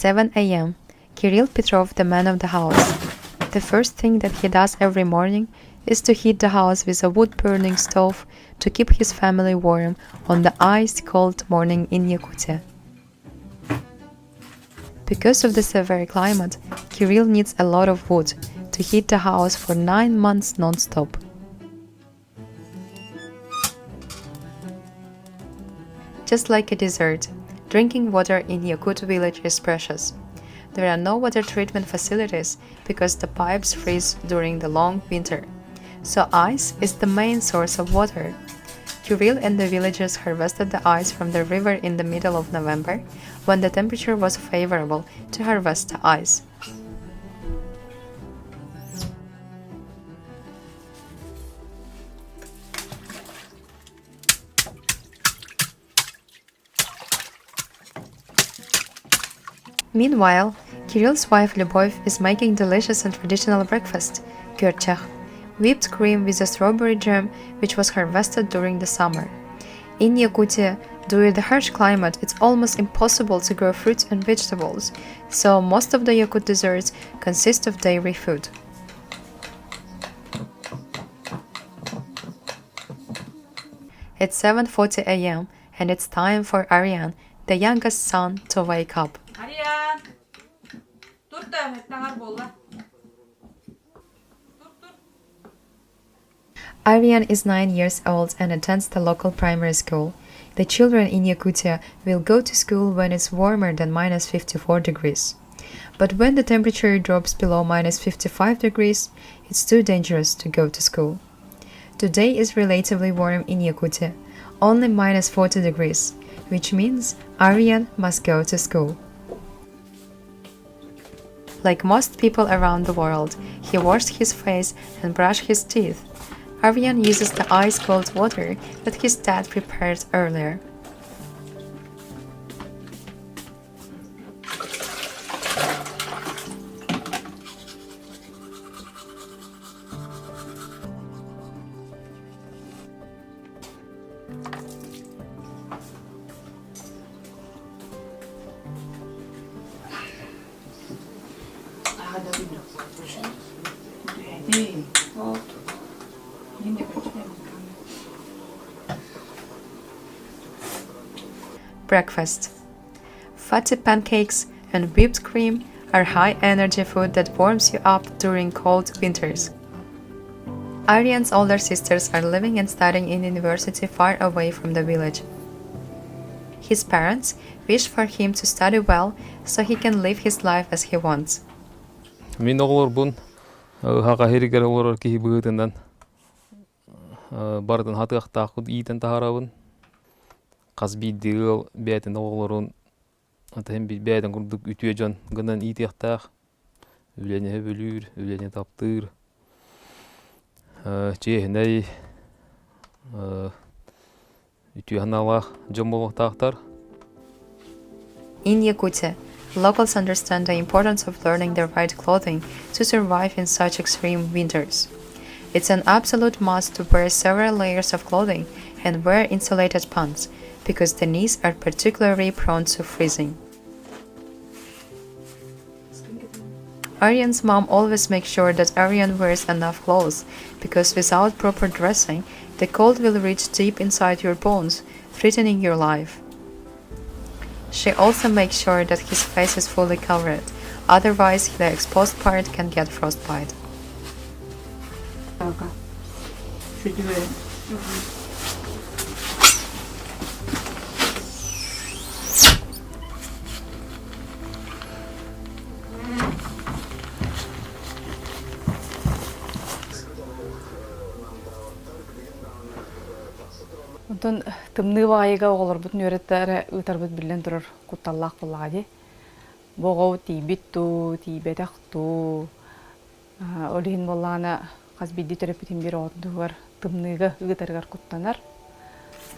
7 a.m. Kirill Petrov, the man of the house. The first thing that he does every morning is to heat the house with a wood-burning stove to keep his family warm on the ice-cold morning in Yakutia. Because of the severe climate, Kirill needs a lot of wood to heat the house for 9 months non-stop. Just like a dessert, drinking water in Yakut village is precious. There are no water treatment facilities because the pipes freeze during the long winter, so ice is the main source of water. Kirill and the villagers harvested the ice from the river in the middle of November, when the temperature was favorable to harvest the ice. Meanwhile, Kirill's wife Lyubov is making delicious and traditional breakfast, gyertyakh, whipped cream with a strawberry jam which was harvested during the summer. In Yakutia, due to the harsh climate, it's almost impossible to grow fruits and vegetables, so most of the Yakut desserts consist of dairy food. It's 7:40 a.m. and it's time for Aryan, the youngest son, to wake up. Aryan! Dur da mehtahar bolla. Aryan is 9 years old and attends the local primary school. The children in Yakutia will go to school when it's warmer than minus 54 degrees. But when the temperature drops below minus 55 degrees, it's too dangerous to go to school. Today is relatively warm in Yakutia, only minus 40 degrees, which means Aryan must go to school. Like most people around the world, he washed his face and brushed his teeth. Aryan uses the ice-cold water that his dad prepared earlier. Breakfast. Fatty pancakes and whipped cream are high-energy food that warms you up during cold winters. Aryan's older sisters are living and studying in university far away from the village. His parents wish for him to study well so he can live his life as he wants. Min oğlur bun haga heriger oğlur ki bığıtından bardan hatıqta taqud iten taharabın qasbi dil beten oğlurun atem bir beten kurduk ütüyecan gınan itiqtaq ülene bölür ülene taptır cehnay ütü hanala jomboluk taqtar. In Yakutia, locals understand the importance of learning the right clothing to survive in such extreme winters. It's an absolute must to wear several layers of clothing and wear insulated pants, because the knees are particularly prone to freezing. Aryan's mom always makes sure that Aryan wears enough clothes, because without proper dressing, the cold will reach deep inside your bones, threatening your life. She also makes sure that his face is fully covered, otherwise the exposed part can get frostbite. Ondan tımnı vayga olur bütün öğretmenlere ıtarbıt bilen durur kutallak bulladı. Boğav tibittu, tibetaktu. Olihin bollana qasbiddi terapeutin bir oldu var tımnıga ıtargar kuttanar.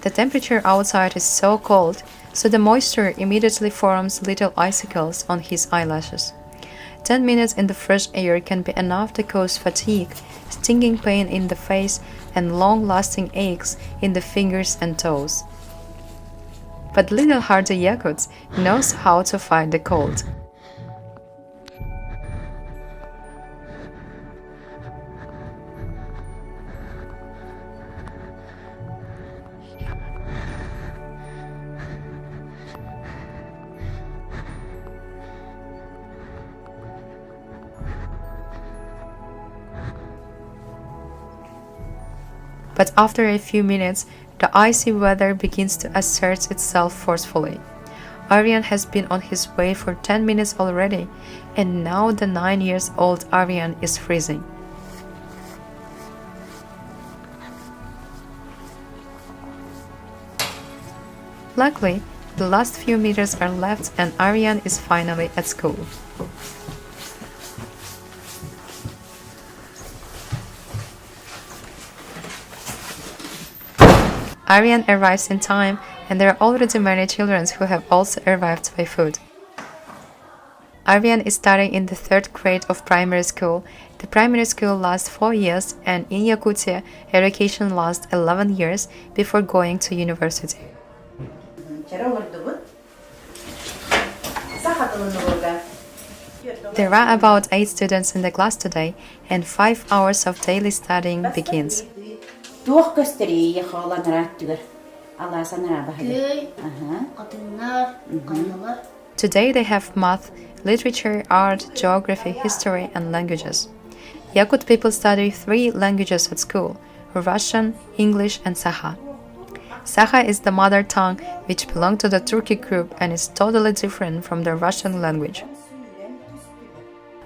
The temperature outside is so cold, so the moisture immediately forms little icicles on his eyelashes. 10 minutes in the fresh air can be enough to cause fatigue, stinging pain in the face, and long-lasting aches in the fingers and toes. But little hardy Yakuts knows how to fight the cold. But after a few minutes, the icy weather begins to assert itself forcefully. Aryan has been on his way for 10 minutes already, and now the 9-year-old Aryan is freezing. Luckily, the last few meters are left and Aryan is finally at school. Aryan arrives in time, and there are already many children who have also arrived by foot. Aryan is studying in the 3rd grade of primary school. The primary school lasts 4 years, and in Yakutia, education lasts 11 years before going to university. There are about 8 students in the class today, and 5 hours of daily studying begins. Today they have math, literature, art, geography, history, and languages. Yakut people study 3 languages at school: Russian, English, and Sakha. Sakha is the mother tongue which belongs to the Turkic group and is totally different from the Russian language.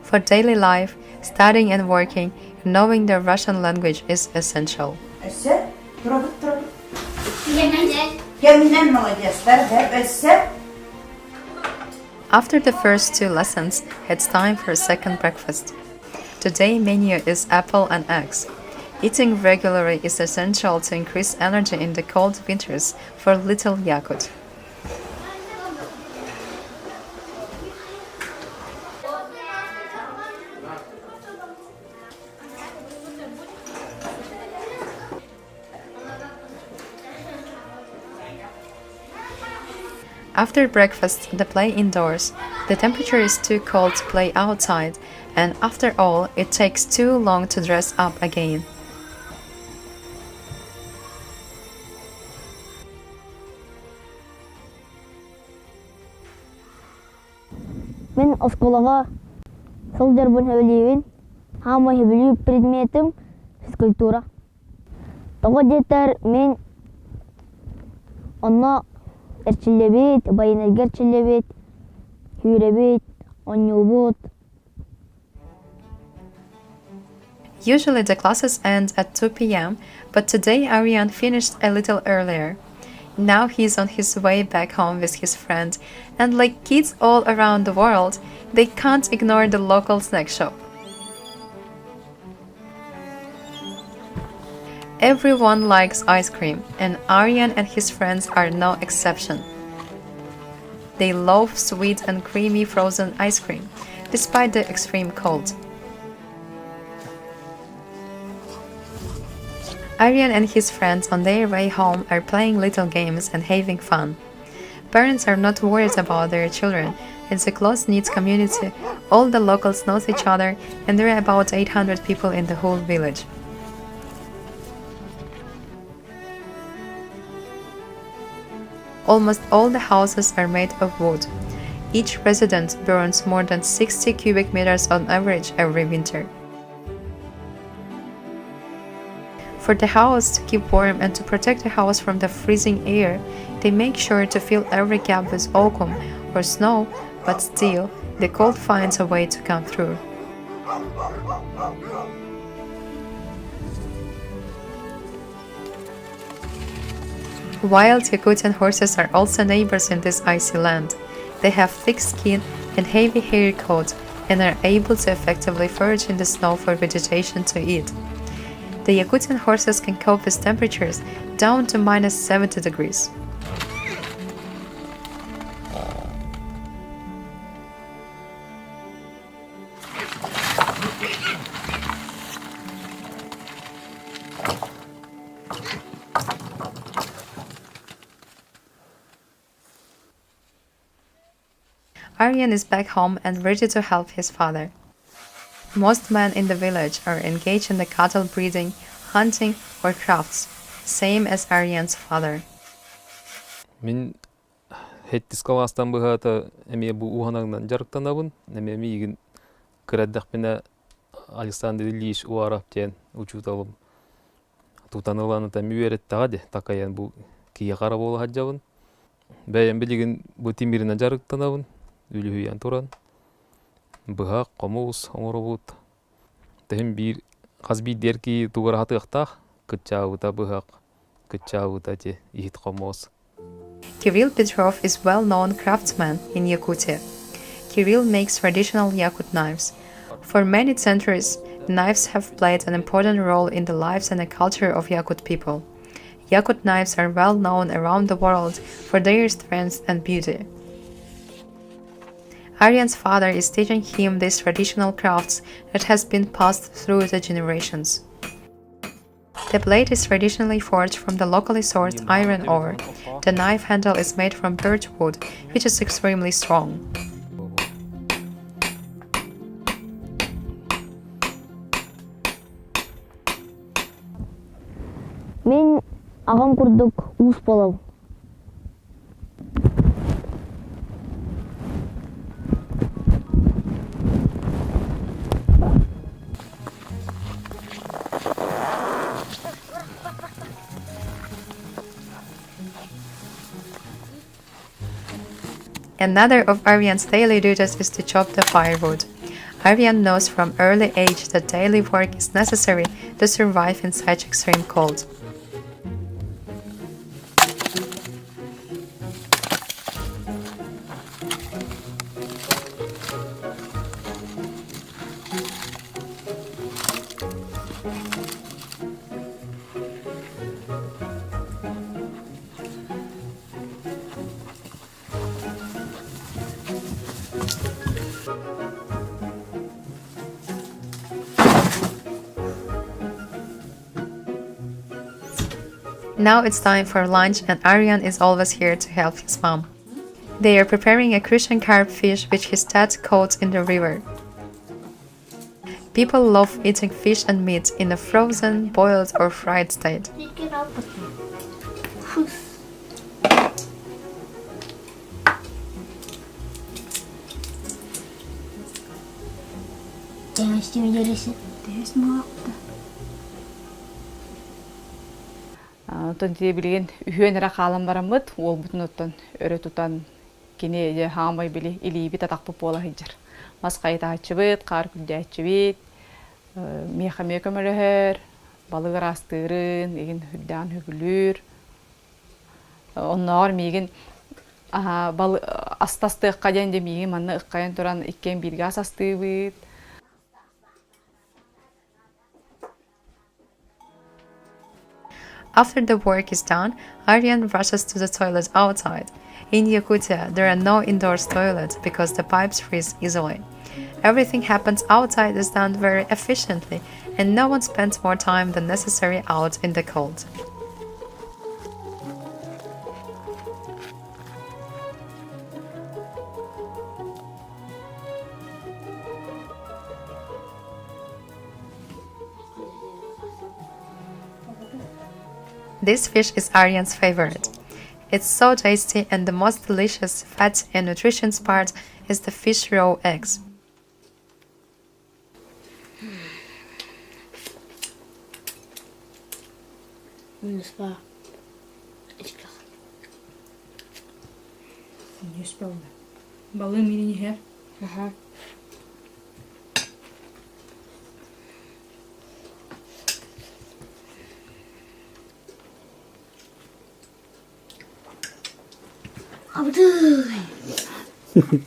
For daily life, studying and working, knowing the Russian language is essential. After the first 2 lessons, it's time for a second breakfast. Today's menu is apple and eggs. Eating regularly is essential to increase energy in the cold winters for little Yakut. After breakfast, they play indoors. The temperature is too cold to play outside, and after all, it takes too long to dress up again. Мен осколага солдер бун хевелибин. Хама хевелиб предметим физкультура. Того жетер мен онно эрчилебит, байынергерчилебит, хүйребит, онюбут. Usually the classes end at 2 p.m., but today Aryan finished a little earlier. Now he's on his way back home with his friend, and like kids all around the world, they can't ignore the local snack shop. Everyone likes ice cream, and Aryan and his friends are no exception. They love sweet and creamy frozen ice cream, despite the extreme cold. Aryan and his friends on their way home are playing little games and having fun. Parents are not worried about their children. It's a close-knit community. All the locals know each other, and there are about 800 people in the whole village. Almost all the houses are made of wood. Each resident burns more than 60 cubic meters on average every winter. For the house to keep warm and to protect the house from the freezing air, they make sure to fill every gap with oakum or snow, but still, the cold finds a way to come through. Wild Yakutian horses are also neighbors in this icy land. They have thick skin and heavy hairy coats and are able to effectively forage in the snow for vegetation to eat. The Yakutian horses can cope with temperatures down to minus 70 degrees. Aryan is back home and ready to help his father. Most men in the village are engaged in the cattle breeding, hunting, or crafts, same as Aryan's father. Мен хеттис каластан быхата эме бу уханагдан жарыктанабын. Эме мигин кыраддак мене Александр Ильич Уаров тен учуталым. тутаныланы та мүвереттага де такаян бу кие кара болу хаджабын. Бәйен билигин бу тимиринен жарыктанабын. Үлүһүян туран. Быхак, комуус, оңоробут. Тем бир казби дерки тугара хатыктах, кытчабыта быхак, кытчабыта те ихит комуус. Kirill Petrov is well-known craftsman in Yakutia. Kirill makes traditional Yakut knives. For many centuries, knives have played an important role in the lives and the culture of Yakut people. Yakut knives are well known around the world for their strength and beauty. Aryan's father is teaching him these traditional crafts that has been passed through the generations. The blade is traditionally forged from the locally sourced iron ore. The knife handle is made from birch wood, which is extremely strong. Мен ағам курдук уус болом. Another of Aryan's daily duties is to chop the firewood. Aryan knows from early age that daily work is necessary to survive in such extreme cold. Now it's time for lunch and Aryan is always here to help his mom. They are preparing a Crucian carp fish which his dad caught in the river. People love eating fish and meat in a frozen, boiled or fried state. Отон тие билген үһүөнөрө каалан барамыт, ол бүтүн оттон өрө тутан кини же хаамай били илиби татакпып бола хыжыр. Маскай таачыбыт, кар күддәчибит, мехаме көмөлөһөр, балыгыр астырын, эгин хүддан хүгүлүр. Оннор меген астасты ыккаден де меген манна ыккаян туран иккен бирге асастыбыт. After the work is done, Aryan rushes to the toilet outside. In Yakutia, there are no indoor toilets because the pipes freeze easily. Everything happens outside is done very efficiently, and no one spends more time than necessary out in the cold. This fish is Aryan's favorite. It's so tasty and the most delicious fat and nutritious part is the fish raw eggs. Balığı mirini her.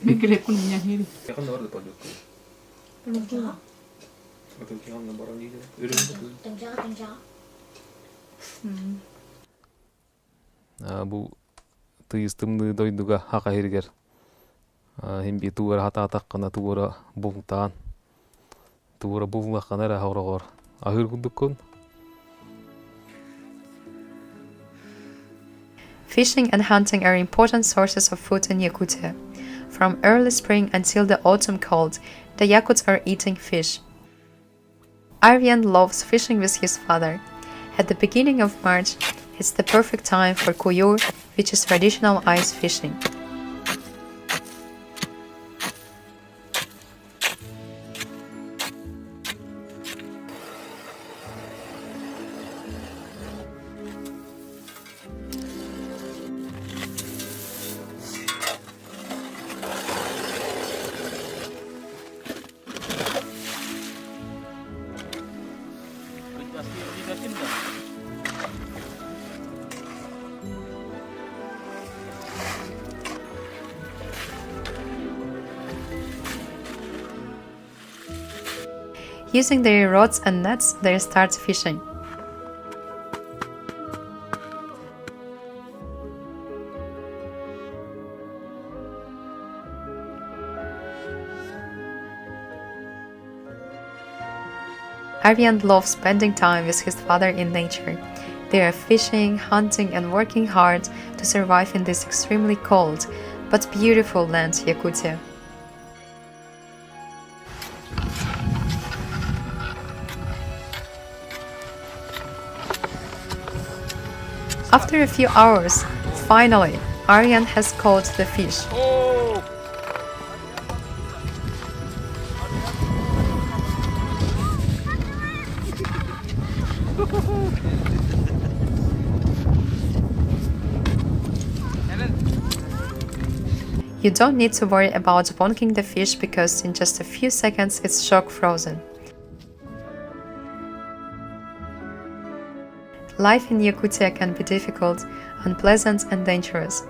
Mikirek kun minyak hiri. Yakın da orada palyok. Tenjaga. Atau kian barang ni ürün betul. Tenjaga. Bu tıyıstımlı doyduga haka hirger. Hem bir tuğra hata takkana tuğra buğtan. Tuğra buğla kanara havragor. Ahir kundukun. Fishing and hunting are important sources of food in Yakutia. From early spring until the autumn cold, the Yakuts are eating fish. Aryan loves fishing with his father. At the beginning of March, it's the perfect time for kuyur, which is traditional ice fishing. Using their rods and nets, they start fishing. Aryan loves spending time with his father in nature. They are fishing, hunting, and working hard to survive in this extremely cold but beautiful land, Yakutia. After a few hours, finally, Aryan has caught the fish. You don't need to worry about bonking the fish because in just a few seconds it's shock frozen. Life in Yakutia can be difficult, unpleasant and dangerous,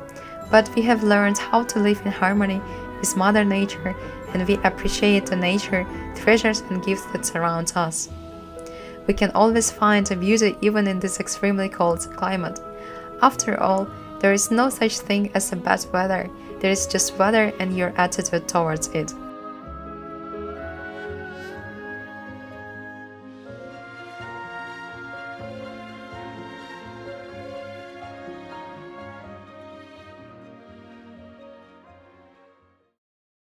but we have learned how to live in harmony with Mother Nature and we appreciate the nature, treasures and gifts that surround us. We can always find a beauty even in this extremely cold climate. After all, there is no such thing as a bad weather, there is just weather and your attitude towards it.